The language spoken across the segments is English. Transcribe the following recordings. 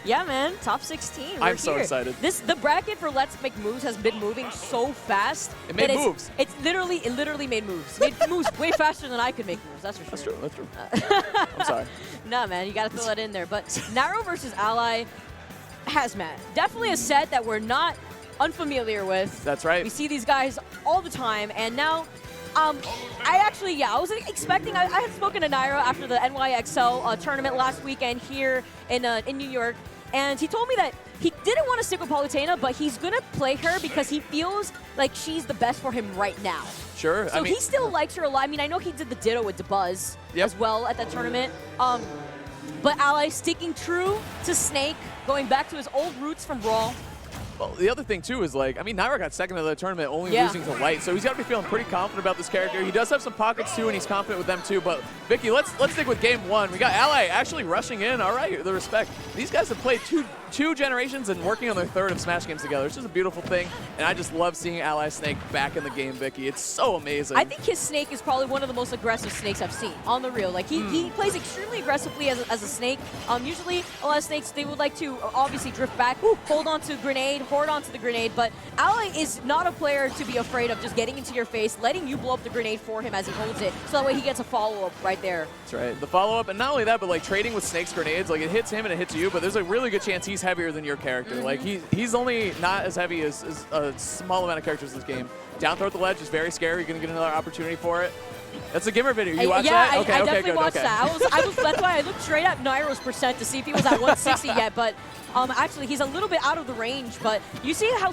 Yeah, man. Top 16. I'm so excited. The bracket for Let's Make Moves has been moving so fast. It made moves. It literally made moves. Made moves way faster than I could make moves. That's for sure. That's true. I'm sorry. Nah, man. You got to throw that in there. But Nairo versus Ally, Hazmat. Definitely a set that we're not unfamiliar with. That's right. We see these guys all the time, and now I was expecting, I had spoken to Nairo after the NYXL tournament last weekend here in New York, and he told me that he didn't want to stick with Palutena, but he's going to play her because he feels like she's the best for him right now. Sure. So he still likes her a lot. I mean, I know he did the ditto with DeBuzz as well at that tournament. But Ally sticking true to Snake, going back to his old roots from Brawl. Well, the other thing, too, is, like, I mean, Nairo got second in the tournament, only losing to Light, so he's got to be feeling pretty confident about this character. He does have some pockets, too, and he's confident with them, too. But, Vicky, let's stick with game one. We got Ally actually rushing in. All right, the respect. These guys have played two generations and working on their third of Smash games together. It's just a beautiful thing, and I just love seeing Ally Snake back in the game, Vicky. It's so amazing. I think his Snake is probably one of the most aggressive Snakes I've seen on the real. Like, he plays extremely aggressively as a Snake. Usually, a lot of Snakes, they would like to obviously drift back, hold on to grenade, hoard onto the grenade, but Ally is not a player to be afraid of just getting into your face, letting you blow up the grenade for him as he holds it, so that way he gets a follow-up right there. That's right. The follow-up, and not only that, but like trading with Snake's grenades, like it hits him and it hits you, but there's a really good chance he's heavier than your character. Like he's only not as heavy as a small amount of characters in this game. Down throw at the ledge is very scary. You're going to get another opportunity for it. That's a Gimmer video. You watch that? Yeah, Okay, I okay, definitely good. watched that. That's why I looked straight at Nairo's percent to see if he was at 160 yet, but actually he's a little bit out of the range, but you see how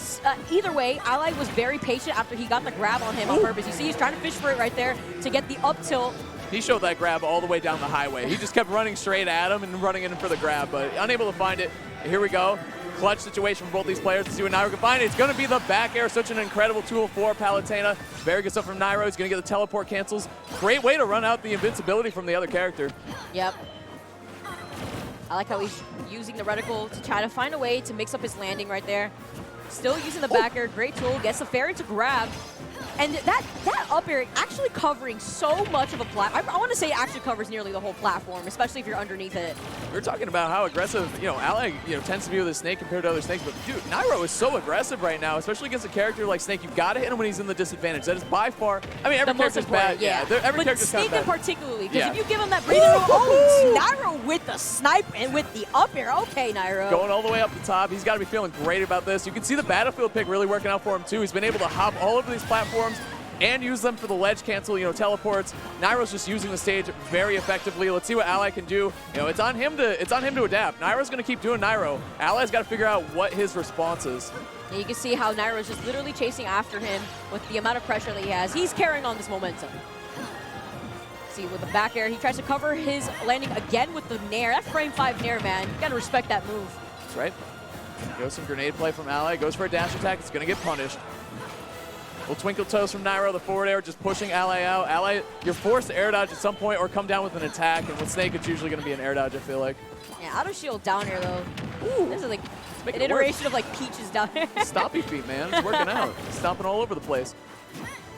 either way, Ally was very patient after he got the grab on him on purpose. You see he's trying to fish for it right there to get the up tilt. He showed that grab all the way down the highway. He just kept running straight at him and running in for the grab, but unable to find it. Here we go. Clutch situation for both these players. Let's see what Nairo can find. It's going to be the back air. Such an incredible tool for Palutena. Very good stuff from Nairo. He's going to get the teleport cancels. Great way to run out the invincibility from the other character. Yep. I like how he's using the reticle to try to find a way to mix up his landing right there. Still using the back air. Great tool. Gets the fairy to grab. And that up air actually covering so much of a platform. I want to say it actually covers nearly the whole platform, especially if you're underneath it. We're talking about how aggressive, Ally, tends to be with a Snake compared to other Snakes. But, dude, Nairo is so aggressive right now, especially against a character like Snake. You've got to hit him when he's in the disadvantage. That is by far, I mean, every character's bad. Yeah, every but character's Snake bad. in particularly, because if you give him that breathing room, Nairo with the snipe and with the up air. Okay, Nairo. Going all the way up the top. He's got to be feeling great about this. You can see the battlefield pick really working out for him, too. He's been able to hop all over these platforms and use them for the ledge cancel, teleports. Nairo's just using the stage very effectively. Let's see what Ally can do. It's on him to adapt. Nairo's going to keep doing Nairo. Ally's got to figure out what his response is. And you can see how Nairo's just literally chasing after him with the amount of pressure that he has. He's carrying on this momentum. See, with the back air, he tries to cover his landing again with the Nair. That frame 5 Nair, man. You got to respect that move. That's right. Goes some grenade play from Ally. Goes for a dash attack. It's going to get punished. Little twinkle toes from Nairo, the forward air, just pushing Ally out. Ally, you're forced to air dodge at some point or come down with an attack, and with Snake, it's usually going to be an air dodge, I feel like. Yeah, auto shield down air, though. Ooh, this is like an iteration of like Peach's down air. Stompy feet, man. It's working out. Stomping all over the place.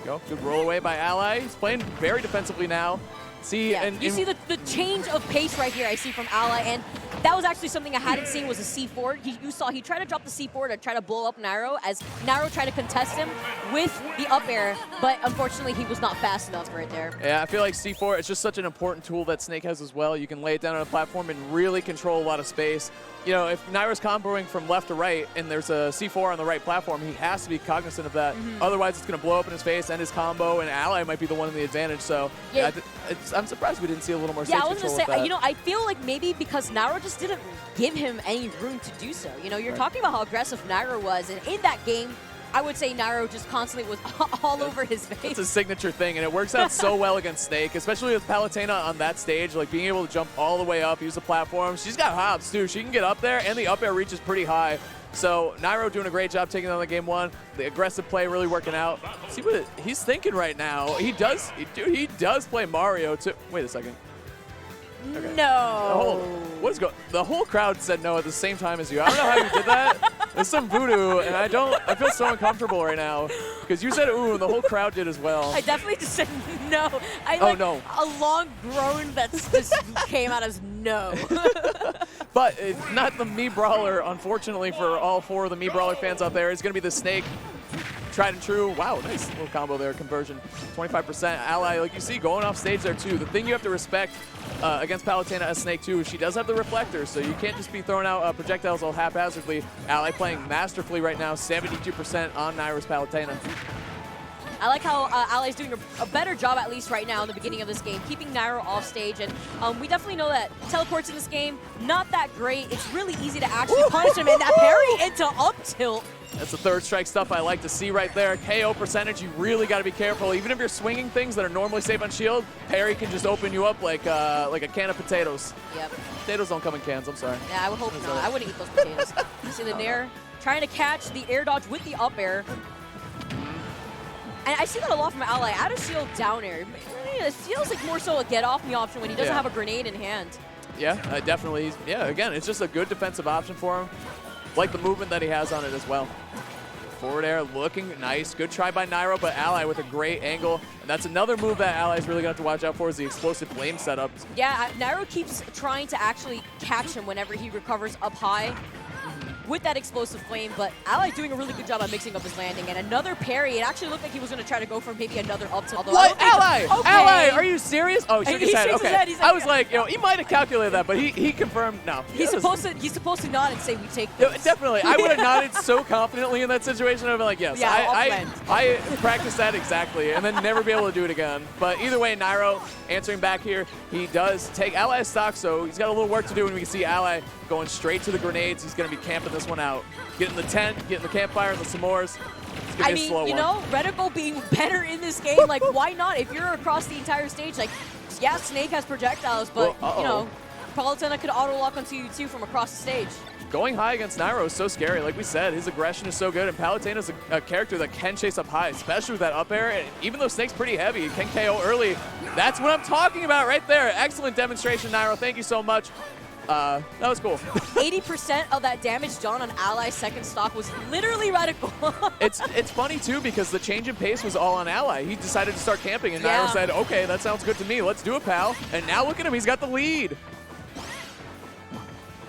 Go. Good roll away by Ally. He's playing very defensively now. See, yeah, you see the change of pace right here I see from Ally, and that was actually something I hadn't seen was a C4. You saw he tried to drop the C4 to try to blow up Nairo as Nairo tried to contest him with the up air, but unfortunately he was not fast enough right there. Yeah, I feel like C4 is just such an important tool that Snake has as well. You can lay it down on a platform and really control a lot of space. If Nairo's comboing from left to right and there's a C4 on the right platform, he has to be cognizant of that. Otherwise, it's going to blow up in his face and his combo, and Ally might be the one in the advantage. So yeah, I'm surprised we didn't see a little more stage control. Yeah, I was going to say, I feel like maybe because Nairo just didn't give him any room to do so. You're talking about how aggressive Nairo was, and in that game, I would say Nairo just constantly was all over his face. It's a signature thing, and it works out so well against Snake, especially with Palutena on that stage, like being able to jump all the way up, use the platform. She's got hops, too. She can get up there, and the up air reaches pretty high. So Nairo doing a great job taking on the game one. The aggressive play really working out. See what he's thinking right now. He does play Mario, too. Wait a second. Okay. No. What is going? The whole crowd said no at the same time as you. I don't know how you did that. There's some voodoo, and I feel so uncomfortable right now because you said ooh, and the whole crowd did as well. I definitely just said no. No. A long groan that just came out as no. But it's not the Mii Brawler, unfortunately, for all 4 of the Mii Brawler fans out there. It's going to be the Snake. Tried and true. Wow, nice little combo there. Conversion, 25%. Ally, like you see, going off stage there too. The thing you have to respect against Palutena as Snake too is she does have the reflector, so you can't just be throwing out projectiles all haphazardly. Ally playing masterfully right now, 72% on Nairo's Palutena. I like how Ally's doing a better job, at least right now in the beginning of this game, keeping Nairo off stage. And we definitely know that teleports in this game, not that great. It's really easy to actually punish him. And that parry into up tilt. That's the third strike stuff I like to see right there. KO percentage, you really got to be careful. Even if you're swinging things that are normally safe on shield, parry can just open you up like a can of potatoes. Yep. Potatoes don't come in cans, I'm sorry. Yeah, I would hope not. I wouldn't eat those potatoes. You see the Nair trying to catch the air dodge with the up air. And I see that a lot from Ally. Out of shield, down air. It feels like more so a get-off-me option when he doesn't have a grenade in hand. Yeah, definitely. Yeah, again, it's just a good defensive option for him. Like the movement that he has on it as well. Forward air looking nice. Good try by Nairo, but Ally with a great angle. And that's another move that Ally's really going to have to watch out for is the explosive flame setup. Yeah, Nairo keeps trying to actually catch him whenever he recovers up high with that explosive flame, but Ally doing a really good job at mixing up his landing. And another parry. It actually looked like he was going to try to go for maybe another up tilt. What? Ally? Okay. Ally, are you serious? Oh, he shook his head. Okay. He's like, I was like, he might have calculated that, but he confirmed no. He's supposed to nod and say we take this. Definitely. I would have nodded so confidently in that situation. I'd have been like, yes, yeah, I practiced that exactly, and then never be able to do it again. But either way, Nairo answering back here. He does take Ally's stock, so he's got a little work to do, and we can see Ally going straight to the grenades. He's going to be camping this one out. Getting the tent, getting the campfire, and the s'mores. I mean, you know, Reticle being better in this game, like, why not? If you're across the entire stage, like, yeah, Snake has projectiles, but, you know, Palutena could auto-lock onto you, too, from across the stage. Going high against Nairo is so scary. Like we said, his aggression is so good, and Palutena's a character that can chase up high, especially with that up air. And even though Snake's pretty heavy, he can KO early. That's what I'm talking about right there. Excellent demonstration, Nairo. Thank you so much. That was cool. 80% of that damage done on Ally's second stock was literally Reticle. It's funny, too, because the change in pace was all on Ally. He decided to start camping, and Nairo said, okay, that sounds good to me. Let's do it, pal. And now look at him. He's got the lead.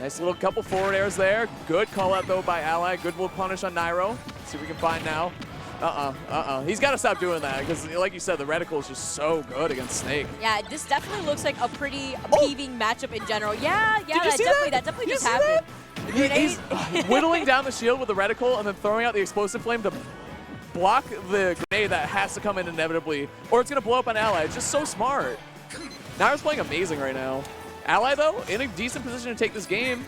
Nice little couple forward airs there. Good call out, though, by Ally. Good little punish on Nairo. Let's see what we can find now. He's got to stop doing that because, like you said, the Reticle is just so good against Snake. Yeah, this definitely looks like a pretty peeving matchup in general. Yeah, that definitely just happened. He's whittling down the shield with the Reticle and then throwing out the explosive flame to block the grenade that has to come in inevitably, or it's going to blow up on Ally. It's just so smart. Nairo's playing amazing right now. Ally, though, in a decent position to take this game.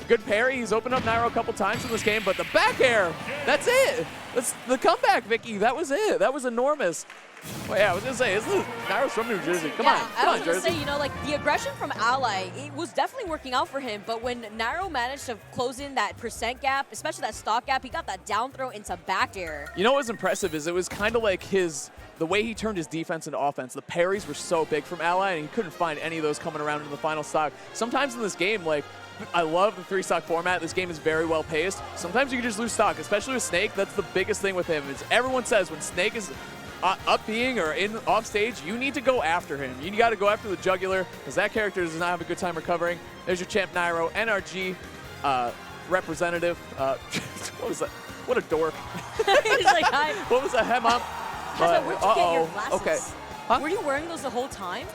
Good parry. He's opened up Nairo a couple times in this game, but the back air, that's it. That's the comeback, Vicky. That was it. That was enormous. Well, yeah, I was going to say, Nairo's from New Jersey. Come on, I was going to say, you know, like, the aggression from Ally, it was definitely working out for him, but when Nairo managed to close in that percent gap, especially that stock gap, he got that down throw into back air. You know what was impressive is it was kind of like the way he turned his defense into offense. The parries were so big from Ally, and he couldn't find any of those coming around in the final stock. Sometimes in this game, like, I love the 3-stock format. This game is very well paced. Sometimes you can just lose stock, especially with Snake. That's the biggest thing with him. Is everyone says when Snake is up being or off stage, you need to go after him. You got to go after the jugular because that character does not have a good time recovering. There's your champ Nairo, NRG representative. What was that? What a dork. He's like, hi. What was that? Hem up. Where'd you get your glasses? Okay. Huh? Were you wearing those the whole time?